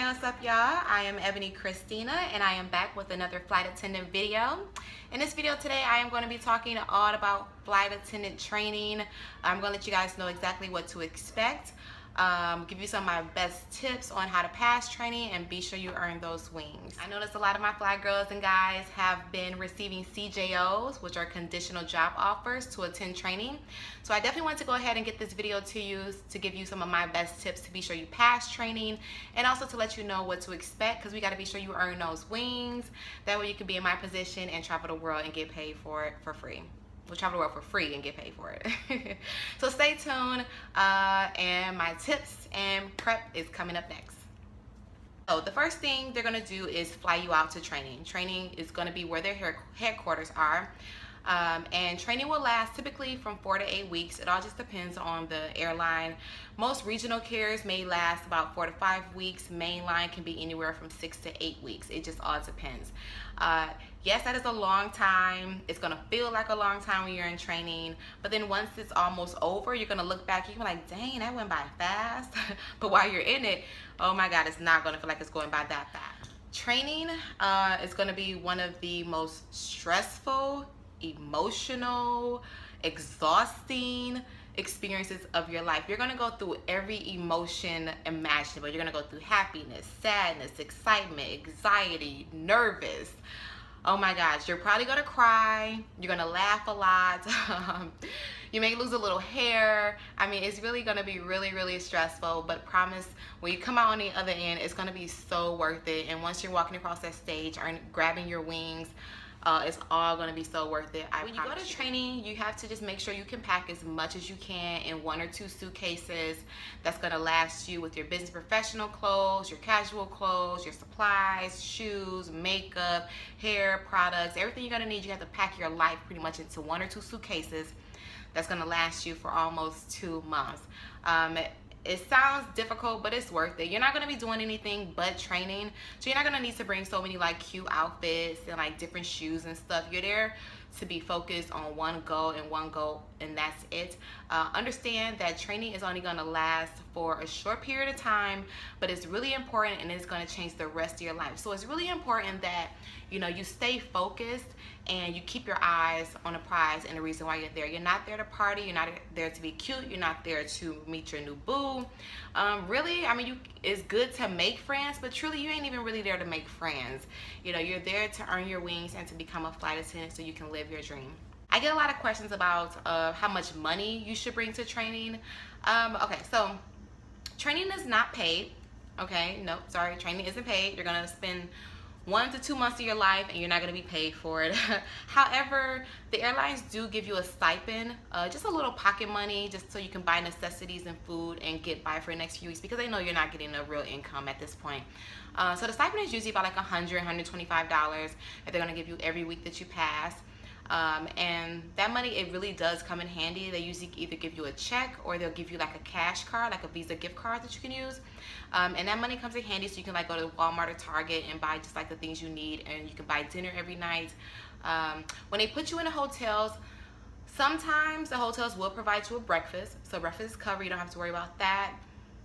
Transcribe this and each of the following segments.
what's up y'all? I am Ebony Christina and I am back with another flight attendant video. In this video today I am going to be talking all about flight attendant training. I'm going to let you guys know exactly what to expect, give you some of my best tips on how to pass training and be sure you earn those wings. I noticed a lot of my fly girls and guys have been receiving CJOs, which are conditional job offers to attend training. So I definitely want to go ahead and get this video to you to give you some of my best tips to be sure you pass training and also to let you know what to expect, because we got to be sure you earn those wings. That way you can be in my position and travel the world and get paid for it for free. We'll travel the world for free and get paid for it. So stay tuned, and my tips and prep is coming up next. So the first thing they're gonna do is fly you out to training. Training is gonna be where their headquarters are. And training will last typically from 4 to 8 weeks. It all just depends on the airline. Most regional carriers may last about 4 to 5 weeks. Mainline can be anywhere from 6 to 8 weeks. It just all depends. Yes, that is a long time. It's gonna feel like a long time when you're in training, but then once it's almost over, you're gonna look back, you're like, dang, that went by fast. But while you're in it, oh my God, it's not gonna feel like it's going by that fast. Training is gonna be one of the most stressful, emotional, exhausting experiences of your life. You're gonna go through every emotion imaginable. You're gonna go through happiness, sadness, excitement, anxiety, nervous. Oh my gosh, you're probably gonna cry. You're gonna laugh a lot. You may lose a little hair. I mean, it's really gonna be really stressful, but promise, when you come out on the other end, it's gonna be so worth it. And once you're walking across that stage or grabbing your wings, it's all going to be so worth it. When you go to training, you have to just make sure you can pack as much as you can in 1 or 2 suitcases. That's going to last you with your business professional clothes, your casual clothes, your supplies, shoes, makeup, hair, products, everything you're going to need. You have to pack your life pretty much into 1 or 2 suitcases. That's going to last you for almost 2 months. It sounds difficult, but it's worth it. You're not going to be doing anything but training, so you're not going to need to bring so many like cute outfits and like different shoes and stuff. You're there to be focused on one goal, and that's it. Understand that training is only going to last for a short period of time, but it's really important and it's going to change the rest of your life. So it's really important that you stay focused and you keep your eyes on the prize and the reason why you're there. You're not there to party. You're not there to be cute. You're not there to meet your new boo. Really, I mean, it's good to make friends, but truly you ain't even really there to make friends. You're there to earn your wings and to become a flight attendant so you can live your dream. I get a lot of questions about how much money you should bring to training. Okay, so training is not paid. Okay, nope, sorry, training isn't paid. You're gonna spend 1 to 2 months of your life and you're not going to be paid for it. However, the airlines do give you a stipend, just a little pocket money, just so you can buy necessities and food and get by for the next few weeks, because they know you're not getting a real income at this point. So the stipend is usually about like $100, $125 that they're going to give you every week that you pass. And that money, it really does come in handy. They usually either give you a check or they'll give you like a cash card, like a Visa gift card that you can use. And that money comes in handy, so you can like go to Walmart or Target and buy just like the things you need, and you can buy dinner every night. When they put you in the hotels, sometimes the hotels will provide you a breakfast, so breakfast is covered. You don't have to worry about that.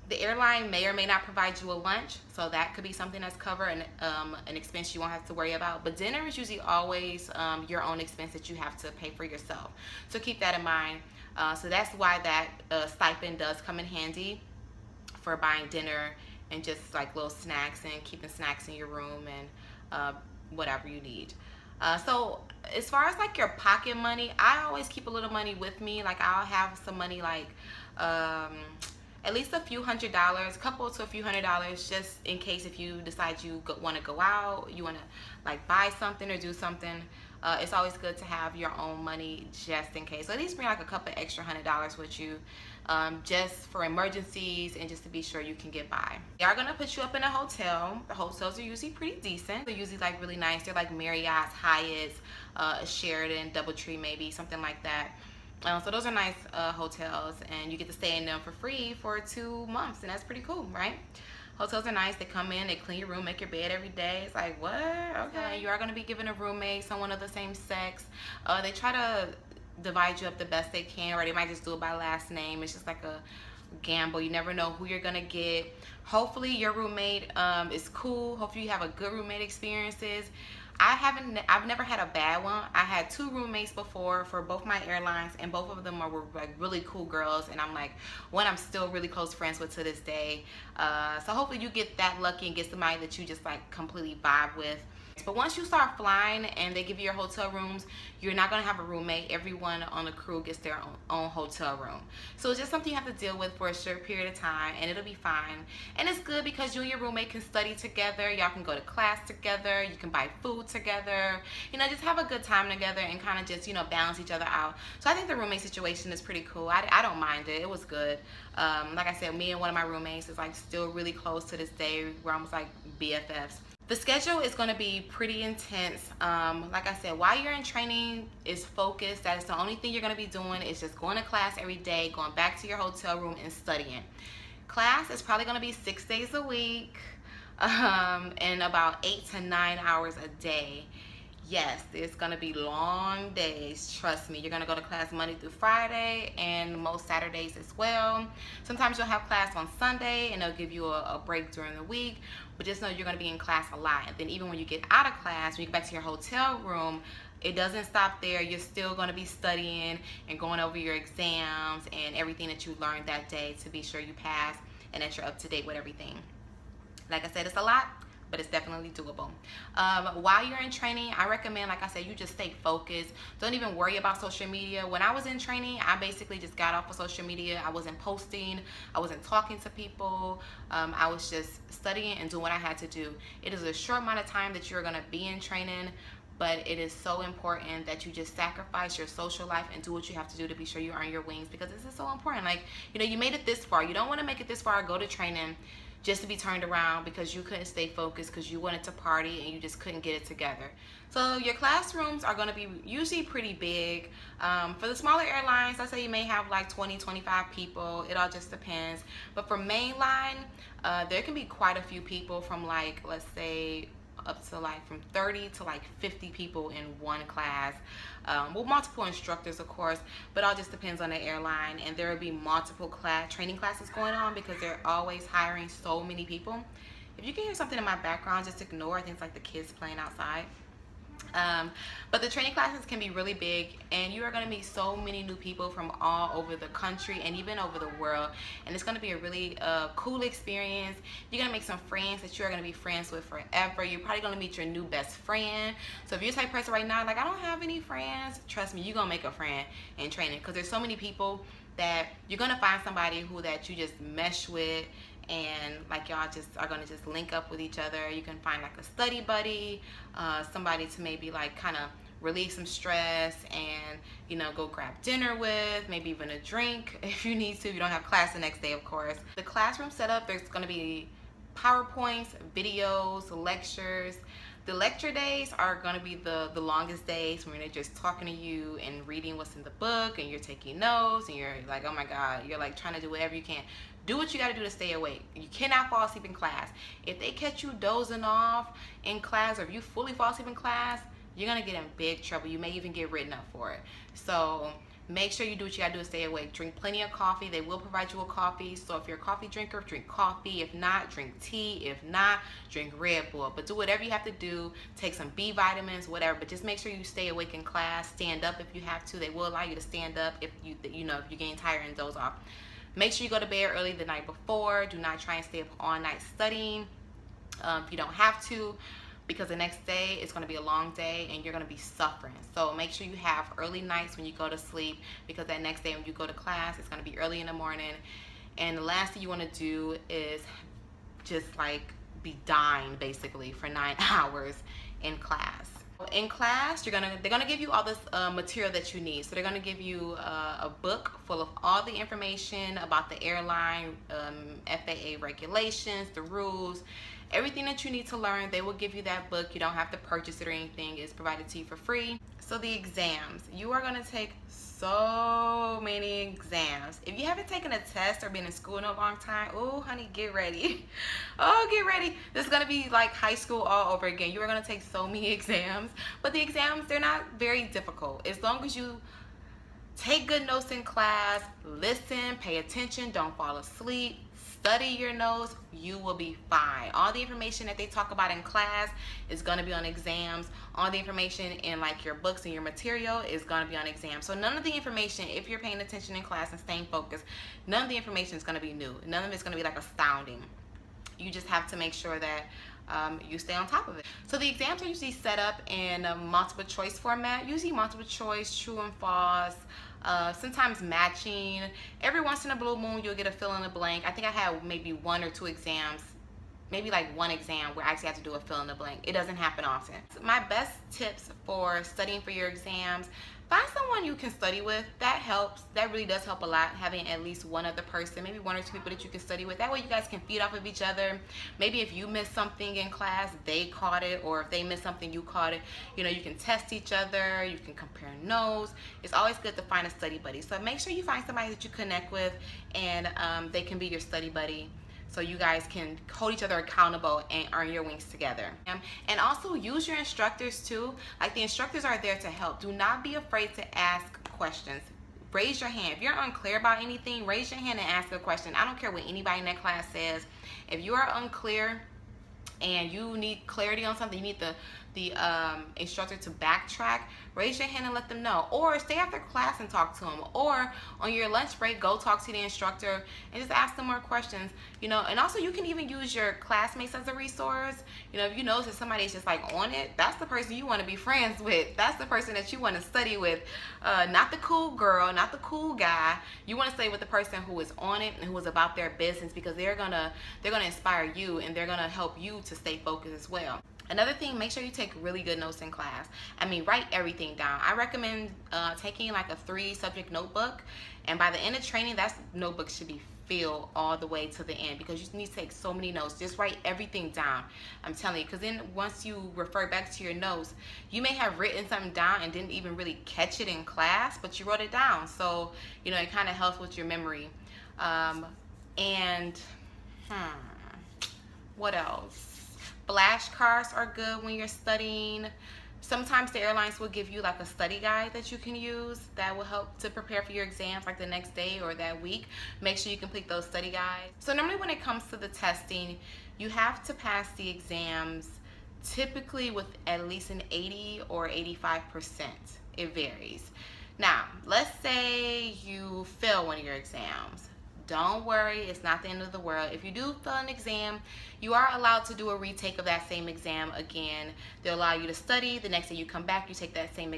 The airline may or may not provide you a lunch, so that could be something that's covered and an expense you won't have to worry about. But dinner is usually always your own expense that you have to pay for yourself. So keep that in mind. So that's why that stipend does come in handy for buying dinner and just like little snacks and keeping snacks in your room and whatever you need. So as far as like your pocket money, I always keep a little money with me. Like I'll have some money, like at least a few $100s, a couple to a few $100s, just in case if you decide you want to go out, you want to like buy something or do something. It's always good to have your own money just in case. So at least bring like a couple extra $100s with you, just for emergencies and just to be sure you can get by. They are gonna put you up in a hotel. The hotels are usually pretty decent. They're usually like really nice. They're like Marriott's, Hyatt's, Sheraton, DoubleTree, maybe something like that. So those are nice hotels, and you get to stay in them for free for 2 months, and that's pretty cool, right? Hotels are nice. They come in, they clean your room, make your bed every day. It's like, what? Okay. You are going to be given a roommate, someone of the same sex. They try to divide you up the best they can, or they might just do it by last name. It's just like a gamble. You never know who you're gonna get. Hopefully your roommate is cool. Hopefully you have a good roommate experiences. I've never had a bad one. I had 2 roommates before for both my airlines, and both of them were like really cool girls, and I'm like, one I'm still really close friends with to this day. So hopefully you get that lucky and get somebody that you just like completely vibe with. But once you start flying and they give you your hotel rooms, you're not going to have a roommate. Everyone on the crew gets their own hotel room. So it's just something you have to deal with for a short period of time, and it'll be fine. And it's good because you and your roommate can study together. Y'all can go to class together. You can buy food together. You know, just have a good time together and kind of just, you know, balance each other out. So I think the roommate situation is pretty cool. I don't mind it. It was good. Like I said, me and one of my roommates is like still really close to this day. We're almost like BFFs. The schedule is going to be pretty intense. Like I said, while you're in training, is focused. That is the only thing you're going to be doing is just going to class every day, going back to your hotel room and studying. Class is probably going to be 6 days a week, and about 8 to 9 hours a day. Yes, it's going to be long days. Trust me. You're going to go to class Monday through Friday and most Saturdays as well. Sometimes you'll have class on Sunday and they'll give you a break during the week. But just know you're going to be in class a lot. And then even when you get out of class, when you get back to your hotel room, it doesn't stop there. You're still going to be studying and going over your exams and everything that you learned that day to be sure you pass and that you're up to date with everything. Like I said, it's a lot, but it's definitely doable. While you're in training, I recommend, like I said, you just stay focused. Don't even worry about social media. When I was in training, I basically just got off of social media. I wasn't posting. I wasn't talking to people. I was just studying and doing what I had to do. It is a short amount of time that you're gonna be in training, but it is so important that you just sacrifice your social life and do what you have to do to be sure you earn your wings, because this is so important. Like, you know, you made it this far. You don't want to make it this far, go to training just to be turned around because you couldn't stay focused because you wanted to party and you just couldn't get it together. So your classrooms are going to be usually pretty big. For the smaller airlines, I say you may have like 20, 25 people. It all just depends. But for mainline, there can be quite a few people from like, let's say, up to like from 30 to like 50 people in one class, with multiple instructors, of course, but all just depends on the airline. And there will be multiple training classes going on because they're always hiring so many people. If you can hear something in my background, just ignore. I think it's like the kids playing outside. But the training classes can be really big, and you are going to meet so many new people from all over the country and even over the world, and it's going to be a really cool experience. You're going to make some friends that you are going to be friends with forever. You're probably going to meet your new best friend. So if you're the type of person right now like, I don't have any friends, trust me, you're going to make a friend in training, because there's so many people that you're going to find somebody that you just mesh with, and like y'all just are going to just link up with each other. You can find like a study buddy, somebody to maybe like kind of relieve some stress and, you know, go grab dinner with, maybe even a drink if you need to. If you don't have class the next day, of course. The classroom setup, there's going to be PowerPoints, videos, lectures. The lecture days are going to be the longest days when they're just talking to you and reading what's in the book, and you're taking notes, and you're like, oh my God, you're like trying to do whatever you can. Do what you got to do to stay awake. You cannot fall asleep in class. If they catch you dozing off in class, or if you fully fall asleep in class, you're going to get in big trouble. You may even get written up for it. So make sure you do what you got to do to stay awake. Drink plenty of coffee. They will provide you with coffee. So if you're a coffee drinker, drink coffee. If not, drink tea. If not, drink Red Bull. But do whatever you have to do. Take some B vitamins, whatever. But just make sure you stay awake in class. Stand up if you have to. They will allow you to stand up if you if you're getting tired and doze off. Make sure you go to bed early the night before. Do not try and stay up all night studying if you don't have to, because the next day it's going to be a long day and you're going to be suffering. So make sure you have early nights when you go to sleep, because that next day when you go to class, it's going to be early in the morning. And the last thing you want to do is just like be dying basically for 9 hours in class. In class, they're gonna give you all this material that you need. So they're gonna give you a book full of all the information about the airline, FAA regulations, the rules, everything that you need to learn. They will give you that book. You don't have to purchase it or anything. It's provided to you for free. So the exams, you are gonna take so many exams. If you haven't taken a test or been in school in a long time, oh honey, get ready. Oh, get ready. This is gonna be like high school all over again. You are gonna take so many exams, but the exams, they're not very difficult. As long as you Take good notes in class, listen, pay attention, don't fall asleep, study your notes, you will be fine. All the information that they talk about in class is going to be on exams. All the information in like your books and your material is going to be on exams. So none of the information, if you're paying attention in class and staying focused, none of the information is going to be new. None of it's going to be like astounding. You just have to make sure that you stay on top of it. So the exams are usually set up in a multiple choice format, usually multiple choice, true and false, sometimes matching. Every once in a blue moon you'll get a fill in the blank. I think I had maybe 1 or 2 exams, maybe like 1 exam where I actually have to do a fill in the blank. It doesn't happen often. So my best tips for studying for your exams: find someone you can study with. That helps. That really does help a lot, having at least one other person, maybe 1 or 2 people that you can study with. That way you guys can feed off of each other. Maybe if you missed something in class, they caught it, or if they missed something, you caught it. You know, you can test each other, you can compare notes. It's always good to find a study buddy. So make sure you find somebody that you connect with, and they can be your study buddy, so you guys can hold each other accountable and earn your wings together. And also use your instructors too. Like, the instructors are there to help. Do not be afraid to ask questions. Raise your hand. If you're unclear about anything, raise your hand and ask a question. I don't care what anybody in that class says. If you are unclear and you need clarity on something, you need the instructor to backtrack, raise your hand and let them know. Or stay after class and talk to them. Or on your lunch break, go talk to the instructor and just ask them more questions. You know, and also you can even use your classmates as a resource. You know, if you notice that somebody's just like on it, that's the person you want to be friends with. That's the person that you want to study with. Not the cool girl, not the cool guy. You want to study with the person who is on it and who is about their business, because they're gonna inspire you, and they're gonna help you to stay focused as well. Another thing, make sure you take really good notes in class. I mean, write everything down. I recommend taking like a 3-subject notebook, and by the end of training, that notebook should be filled all the way to the end, because you need to take so many notes. Just write everything down, I'm telling you, because then once you refer back to your notes, you may have written something down and didn't even really catch it in class, but you wrote it down. So, you know, it kind of helps with your memory. What else? Flashcards are good when you're studying. Sometimes the airlines will give you like a study guide that you can use that will help to prepare for your exams, like the next day or that week. Make sure you complete those study guides. So normally when it comes to the testing, you have to pass the exams typically with at least an 80 or 85%. It varies. Now, let's say you fail one of your exams. Don't worry, it's not the end of the world. If you do fail an exam, you are allowed to do a retake of that same exam again. They'll allow you to study. The next day you come back, you take that same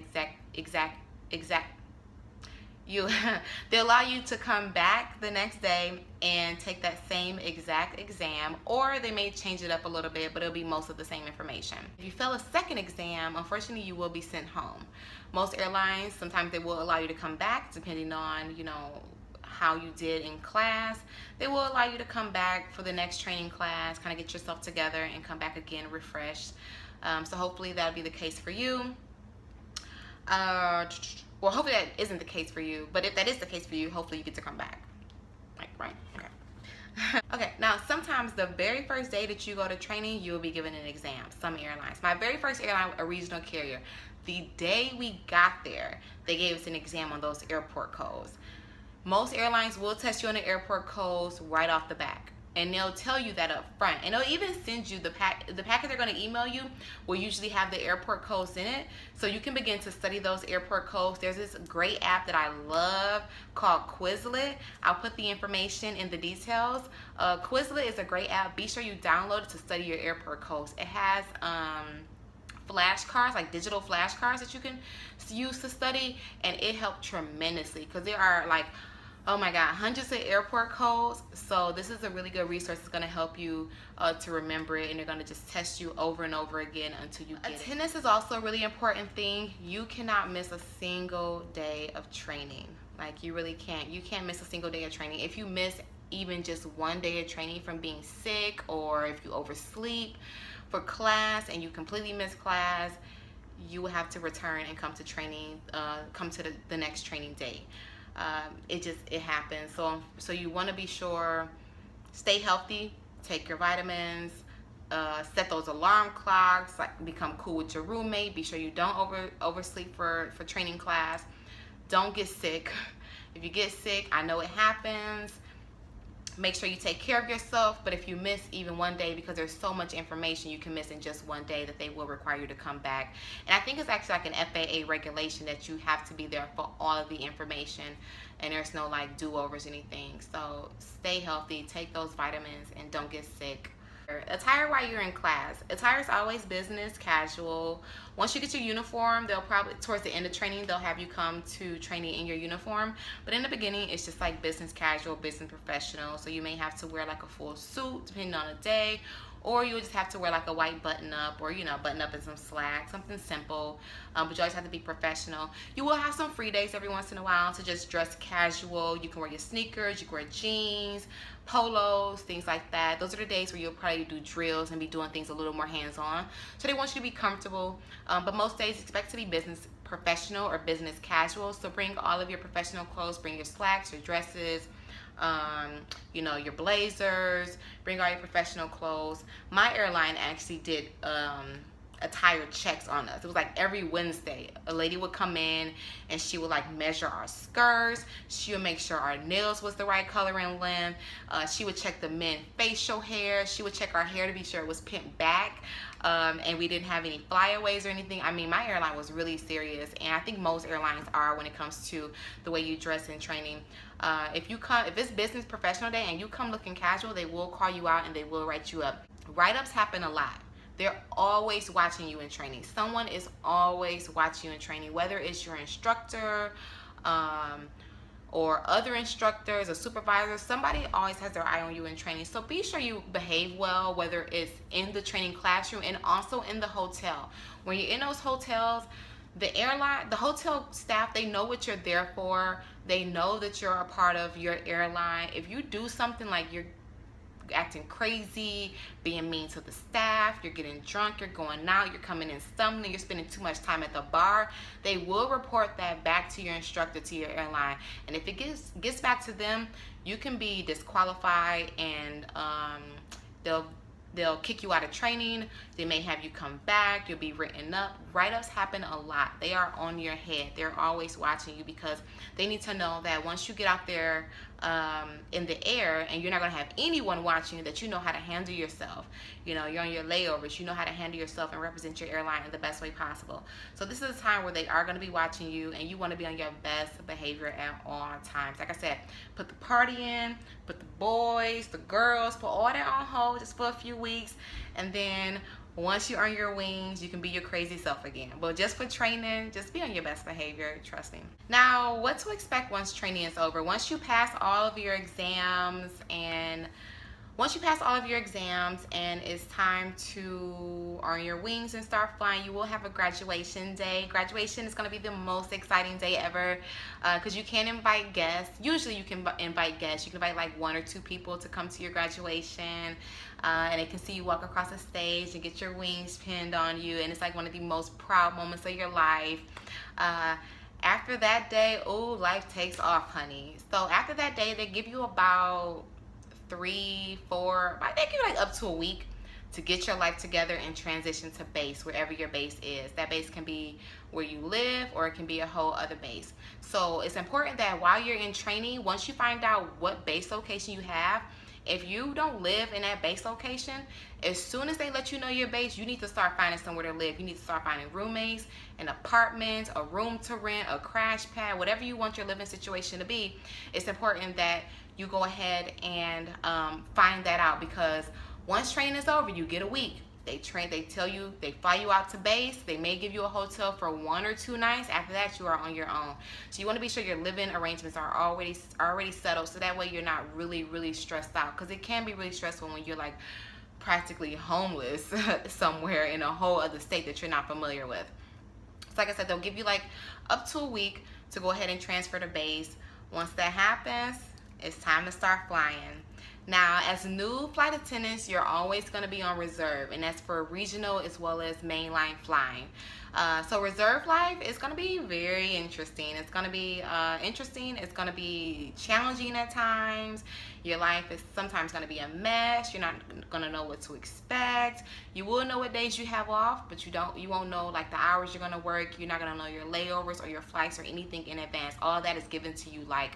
they'll allow you to come back the next day and take that same exact exam, or they may change it up a little bit, but it'll be most of the same information. If you fail a second exam, unfortunately, you will be sent home. Most airlines, sometimes they will allow you to come back depending on, you know, how you did in class. They will allow you to come back for the next training class, kind of get yourself together and come back again refreshed. So hopefully that'll be the case for you. Well, hopefully that isn't the case for you, but if that is the case for you, hopefully you get to come back. Like, right? Okay. Okay, now sometimes the very first day that you go to training, you will be given an exam. Some airlines. My very first airline, a regional carrier, the day we got there, they gave us an exam on those airport codes. Most airlines will test you on the airport codes right off the bat, and they'll tell you that up front, and they'll even send you the packet they're going to email you will usually have the airport codes in it, so you can begin to study those airport codes. There's this great app that I love called Quizlet. I'll put the information in the details. Quizlet is a great app. Be sure you download it to study your airport codes. It has flashcards, like digital flashcards that you can use to study, and it helped tremendously, because there are like, oh my God, hundreds of airport codes. So this is a really good resource. It's going to help you to remember it, and they're going to just test you over and over again until you get it. Attendance is also a really important thing. You cannot miss a single day of training. Like, you really can't. You can't miss a single day of training. If you miss even just one day of training from being sick, or if you oversleep for class and you completely miss class, you will have to return and come to training, come to the next training day. It happens. So you want to be sure, stay healthy, take your vitamins, set those alarm clocks, like become cool with your roommate. Be sure you don't oversleep for training class. don't get sick. If you get sick, I know it happens. Make sure you take care of yourself, but if you miss even one day, because there's so much information you can miss in just one day, that they will require you to come back. And I think it's actually like an FAA regulation that you have to be there for all of the information, and there's no like do-overs or anything. So stay healthy, take those vitamins, and don't get sick. Attire while you're in class. Attire is always business casual. Once you get your uniform, they'll probably, towards the end of training, they'll have you come to training in your uniform. But in the beginning, it's just like business casual, business professional. So you may have to wear like a full suit depending on the day, or you'll just have to wear like a white button-up, or button up in some slacks, something simple. But you always have to be professional. You will have some free days every once in a while to just dress casual. You can wear your sneakers, you can wear jeans, polos, things like that. Those are the days where you'll probably do drills and be doing things a little more hands-on. So they want you to be comfortable, but most days expect to be business professional or business casual. So bring all of your professional clothes, bring your slacks, your dresses, your blazers, bring all your professional clothes. My airline actually did attire checks on us. It was like every Wednesday a lady would come in and she would like measure our skirts. She would make sure our nails was the right color and length. She would check the men's facial hair. She would check our hair to be sure it was pinned back, and we didn't have any flyaways or anything. I mean, my airline was really serious, and I think most airlines are when it comes to the way you dress in training. If it's business professional day and you come looking casual, they will call you out and they will write you up. Write-ups happen a lot. They're always watching you in training. Someone is always watching you in training, whether it's your instructor or other instructors or supervisors. Somebody always has their eye on you in training. So be sure you behave well, whether it's in the training classroom and also in the hotel. When you're in those hotels, the hotel staff, they know what you're there for. They know that you're a part of your airline. If you do something like you're acting crazy, being mean to the staff, you're getting drunk, you're going out, you're coming in stumbling, you're spending too much time at the bar, they will report that back to your instructor, to your airline. And if it gets back to them, you can be disqualified, and they'll kick you out of training. They may have you come back. You'll be written up. Write-ups happen a lot. They are on your head. They're always watching you because they need to know that once you get out there in the air and you're not going to have anyone watching you, that you know how to handle yourself. You're on your layovers. You know how to handle yourself and represent your airline in the best way possible. So this is a time where they are going to be watching you, and you want to be on your best behavior at all times. Like I said, put the party in, put the boys, the girls, put all that on hold just for a few weeks, and then once you earn your wings, you can be your crazy self again. But just for training, just be on your best behavior, trust me. Now, what to expect once training is over. Once you pass all of your exams and it's time to earn your wings and start flying, you will have a graduation day. Graduation is going to be the most exciting day ever because you can invite guests. Usually you can invite guests. You can invite like 1 or 2 people to come to your graduation, and they can see you walk across the stage and get your wings pinned on you, and it's like one of the most proud moments of your life. After that day, life takes off, honey. So after that day, they give you about 3, 4, I think like up to a week to get your life together and transition to base, wherever your base is. That base can be where you live, or it can be a whole other base. So it's important that while you're in training, once you find out what base location you have, if you don't live in that base location, as soon as they let you know your base, you need to start finding somewhere to live. You need to start finding roommates, an apartment, a room to rent, a crash pad, whatever you want your living situation to be. It's important that you go ahead and find that out, because once training is over, you get a week. They tell you, they fly you out to base. They may give you a hotel for 1 or 2 nights. After that, you are on your own. So you want to be sure your living arrangements are already settled, so that way you're not really stressed out, because it can be really stressful when you're like practically homeless somewhere in a whole other state that you're not familiar with. So like I said, they'll give you like up to a week to go ahead and transfer to base. Once that happens, it's time to start flying. Now, as new flight attendants, you're always going to be on reserve, and that's for regional as well as mainline flying. So reserve life is going to be very interesting. It's going to be interesting. It's going to be challenging at times. Your life is sometimes going to be a mess. You're not going to know what to expect. You will know what days you have off, but you won't know like the hours you're going to work. You're not going to know your layovers or your flights or anything in advance. All that is given to you like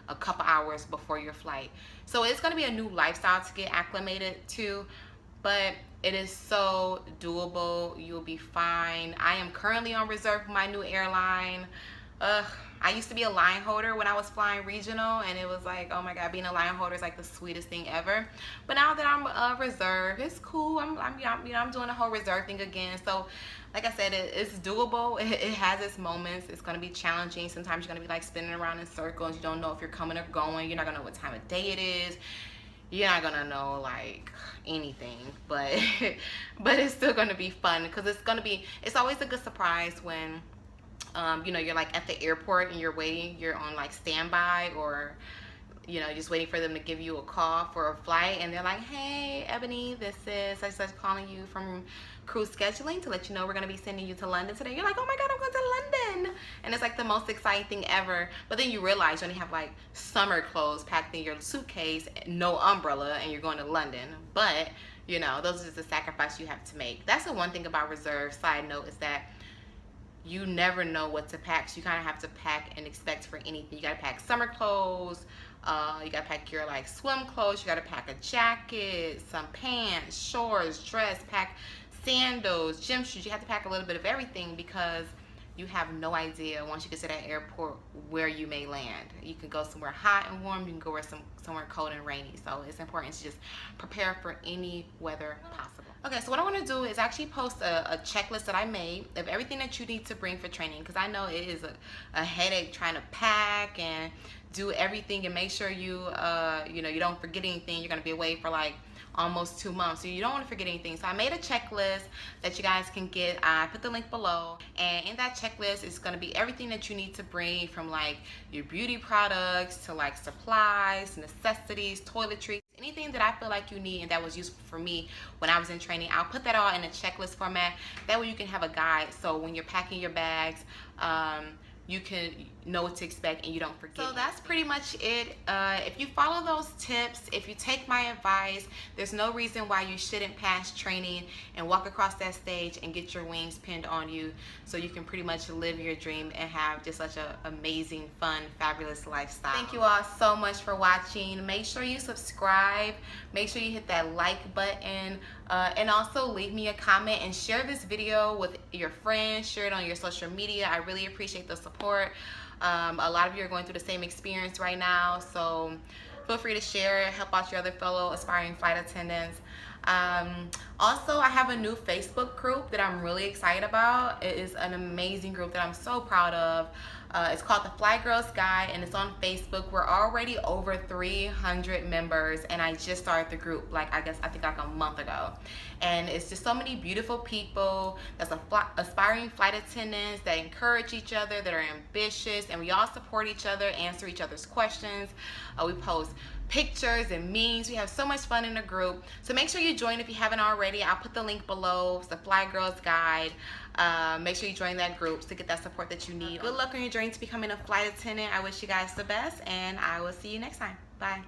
a couple hours before your flight. So it's going to be a new lifestyle to get acclimated to, but it is so doable. You'll be fine. I am currently on reserve for my new airline. I used to be a line holder when I was flying regional, and it was like, oh my god, being a line holder is like the sweetest thing ever. But now that I'm reserve, it's cool. I'm doing the whole reserve thing again. So like I said, it's doable. It has its moments. It's going to be challenging. Sometimes you're going to be like spinning around in circles. You don't know if you're coming or going. You're not going to know what time of day it is. You're not going to know like anything, but but it's still going to be fun, because it's always a good surprise when you know, you're like at the airport and you're waiting, you're on like standby, or you know, just waiting for them to give you a call for a flight, and they're like, hey Ebony, this is such calling you from crew scheduling to let you know we're going to be sending you to London today. You're like, oh my god, I'm going to London, and it's like the most exciting thing ever. But then you realize you only have like summer clothes packed in your suitcase, no umbrella, and you're going to London. But you know, those are just the sacrifice you have to make. That's the one thing about reserve, side note, is that you never know what to pack. So you kind of have to pack and expect for anything. You got to pack summer clothes, you got to pack your like swim clothes, you got to pack a jacket, some pants, shorts, dress, pack sandals, gym shoes. You have to pack a little bit of everything, because you have no idea once you get to that airport where you may land. You can go somewhere hot and warm, you can go somewhere cold and rainy. So it's important to just prepare for any weather possible. Okay, so what I want to do is actually post a checklist that I made of everything that you need to bring for training, because I know it is a headache trying to pack and do everything and make sure you you know, you don't forget anything. You're going to be away for like almost 2 months, so you don't want to forget anything. So I made a checklist that you guys can get. I put the link below, and in that checklist is going to be everything that you need to bring, from like your beauty products to like supplies, necessities, toiletries, anything that I feel like you need and that was useful for me when I was in training. I'll put that all in a checklist format. That way you can have a guide, so when you're packing your bags, you can know what to expect and you don't forget. So that's pretty much it. If you follow those tips, if you take my advice, there's no reason why you shouldn't pass training and walk across that stage and get your wings pinned on you, so you can pretty much live your dream and have just such an amazing, fun, fabulous lifestyle. Thank you all so much for watching. Make sure you subscribe. Make sure you hit that like button, and also leave me a comment and share this video with your friends. Share it on your social media. I really appreciate the support. A lot of you are going through the same experience right now, so feel free to share it, help out your other fellow aspiring flight attendants. Also, I have a new Facebook group that I'm really excited about. It is an amazing group that I'm so proud of. It's called the Fly Girls Guide, and it's on Facebook. We're already over 300 members, and I just started the group like I think like a month ago. And it's just so many beautiful people that's aspiring flight attendants that encourage each other, that are ambitious, and we all support each other, answer each other's questions. We post pictures and memes. We have so much fun in the group, so make sure you join if you haven't already. I'll put the link below. It's the Fly Girls Guide. Make sure you join that group to get that support that you need. Good luck on your journey to becoming a flight attendant. I wish you guys the best, and I will see you next time. Bye.